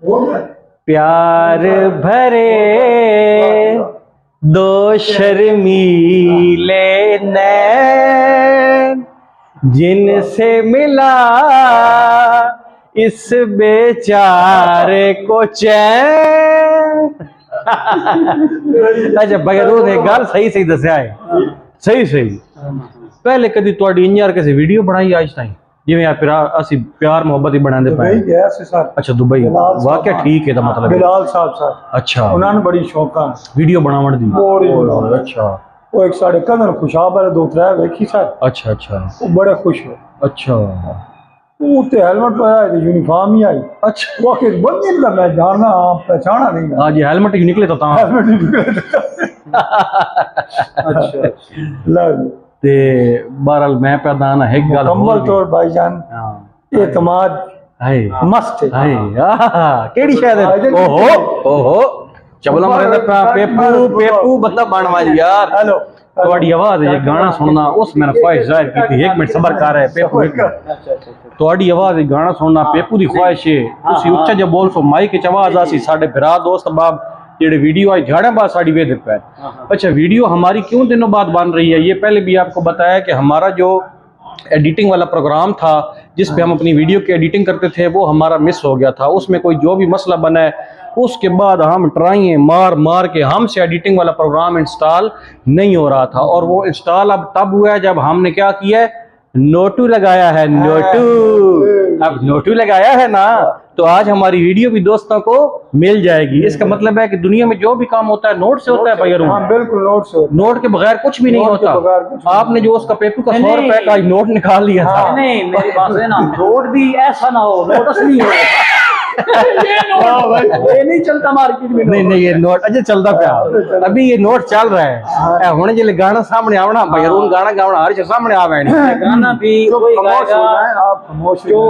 प्यार भरे दो शर्मीले नैन जिनसे मिला इस बेचारे को चैन। अच्छा बगैर ने गल सही सही दसिया है, सही सही। पहले कदी तुहाडी इंज किसी वीडियो बनाई आज ताईं जिवें असी प्यार मोहब्बत ही बनांदे पे? अच्छा दुबई, वाकई ठीक है। मतलब बिलाल साहब सर, अच्छा उन्होंने बड़ी शौक वीडियो बनावण दी। अच्छा वो एक साढ़े कदर खुशाब वाले दो त्रै वेखी सर। अच्छा अच्छा वो बड़े खुश हो। अच्छा वो ते हेलमेट पाया है, यूनिफॉर्म ही आई। अच्छा वो के बंदे का मैं जानना पहचाना नहीं मैं। आज ये हेलमेट ही निकले तो ता हेलमेट ही निकले। अच्छा लव ते बहरहाल मैं पैदाना है गल मुकम्मल तौर भाईजान एतमाद हाय मस्त है। हाय केड़ी शायद ओहो ओहो चबला मरे पेपू पेपू बंदा बनवा यार। हेलो ਤੁਹਾਡੀ ਆਵਾਜ਼ ਇਹ ਗਾਣਾ ਸੁਣਨਾ ਉਸ ਮੈਂ ਖੁਆਇਸ਼ ਜ਼ਾਹਿਰ ਕੀਤੀ। ਇੱਕ ਮਿੰਟ ਸਬਰ ਕਰ ਹੈ ਪੇਪੂ। ਤੁਹਾਡੀ ਆਵਾਜ਼ ਇਹ ਗਾਣਾ ਸੁਣਨਾ ਪੇਪੂ ਦੀ ਖੁਆਇਸ਼ ਹੈ। ਤੁਸੀਂ ਉੱਚਾ ਜਿਹਾ ਬੋਲ ਸੋ ਮਾਈਕ ਚ ਆਵਾਜ਼ ਆਸੀ साढ़े भरा दोस्त बाब जेडे वीडियो आज झाड़े बाद साड़ी वेद पे। अच्छा वीडियो हमारी क्यों दिनों बाद बन रही है? ये पहले भी आपको बताया कि हमारा जो एडिटिंग वाला प्रोग्राम था जिस पे हम अपनी वीडियो की एडिटिंग करते थे वो हमारा मिस हो गया था। उसमें कोई जो भी मसला बना है उसके बाद हम ट्राई मार मार के हमसे एडिटिंग वाला प्रोग्राम इंस्टॉल नहीं हो रहा था। और वो इंस्टॉल अब तब हुआ है जब हमने क्या किया है, नोटू लगाया है। नोटू अब नोटू लगाया है ना तो आज हमारी वीडियो भी दोस्तों को मिल जाएगी। इसका मतलब है कि दुनिया में जो भी काम होता है नोट से होता है भाई। हाँ बिल्कुल नोट से। नोट के बगैर कुछ भी नहीं होता। आपने जो उसका पेपू का 100 रुपए का नोट निकाल लिया था। नहीं मेरी बात है ना, नोट भी ऐसा ना हो, नोट असली हो। ये नहीं चलता मार्केट में। नहीं नहीं ये नोट अजय चलता पे अभी ये नोट चल रहा है। हुणे जिले गाना सामने आवना भाई अरुण गाना गावना हर चीज सामने आवे नहीं। गाना भी कोई गाएगा आप खामोश जो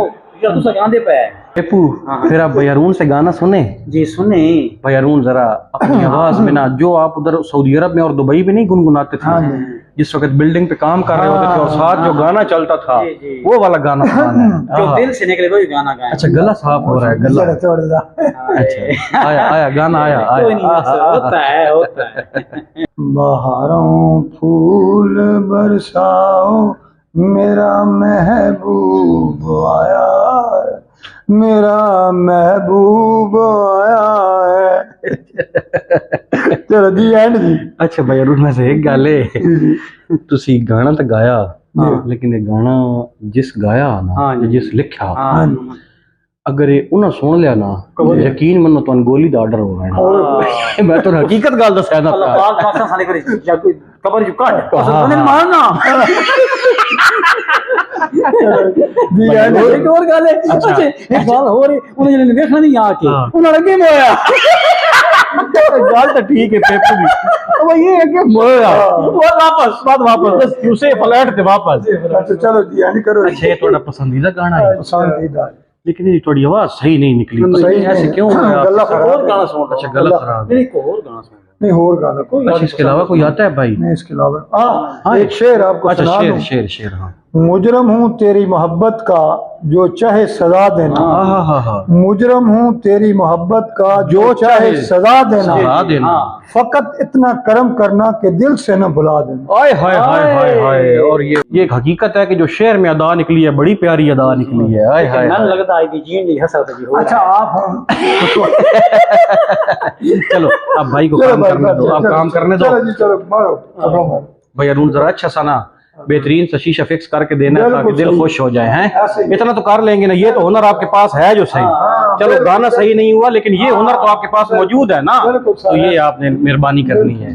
तुसा गांदे पे है। पेपू फिर आप भाई अरुण से गाना सुने जी सुने भाई अरुण जरा अपनी आवाज में ना जो आप उधर सऊदी अरब में और दुबई में नहीं गुनगुनाते थे जिस वक्त बिल्डिंग पे काम कर रहे होते थे और साथ जो गाना चलता था वो वाला गाना जो दिल से निकले वही गाना गाए। अच्छा गला साफ हो रहा है गला। अच्छा आया आया गाना आया होता है होता है। बहारों फूल बरसाओ मेरा महबूब आया है, मेरा महबूब आया है। चलो जी एंड जी। अच्छा भाई अरुण में से एक गल है तुसी गाना तो गाया लेकिन ये गाना जिस गाया ना जिस लिखा अगर ये उन्हें सुन लिया ना यकीन मनो तो गोली दा ऑर्डर हो गया। मैं तो हकीकत गल दस्या ना कबर जो काट मारना एक और गल है। अच्छा एक बार हो रही उन्हें देखना नहीं आके उन्हें लगे मोया गल तो ठीक है पेपू भी तो ये है कि मोया वो वापस बस दूसरे फ्लैट पे वापस। चलो जी एंड करो। अच्छा ये थोड़ा पसंदीदा गाना है पसंदीदा लेकिन ये थोड़ी आवाज सही नहीं निकली। सही ऐसे क्यों गला और गाना सुन। अच्छा गला खराब है। नहीं को और गाना सुन नहीं और गाना कोई इसके अलावा कोई आता है भाई? नहीं इसके अलावा हाँ एक शेर आपको अच्छा सुना शेर दूं। शेर शेर हाँ। मुजरम हूँ तेरी मोहब्बत का जो चाहे सजा देना। मुजरम हूँ तेरी मोहब्बत का जो चाहे सजा देना। फकत इतना करम करना कि दिल से न भुला देना। हाय हाय हाय हाय हाय। और ये एक हकीकत है कि जो शेर में अदा निकली है बड़ी प्यारी अदा निकली है। हाय हाय मन लगता है कि जी नहीं हंसा तो जी हो। अच्छा आप हम चलो अब भाई को काम करने दो। आप काम करने दो। चलो जी चलो मारो भाई अरुण जरा अच्छा सा ना बेहतरीन सा शीशा फिक्स करके देना है ताकि दिल खुश हो जाए हैं। इतना तो कर लेंगे ना, ये तो हुनर आपके पास है जो सही। चलो गाना सही नहीं हुआ लेकिन ये हुनर तो आपके पास मौजूद है ना, तो ये आपने मेहरबानी करनी है।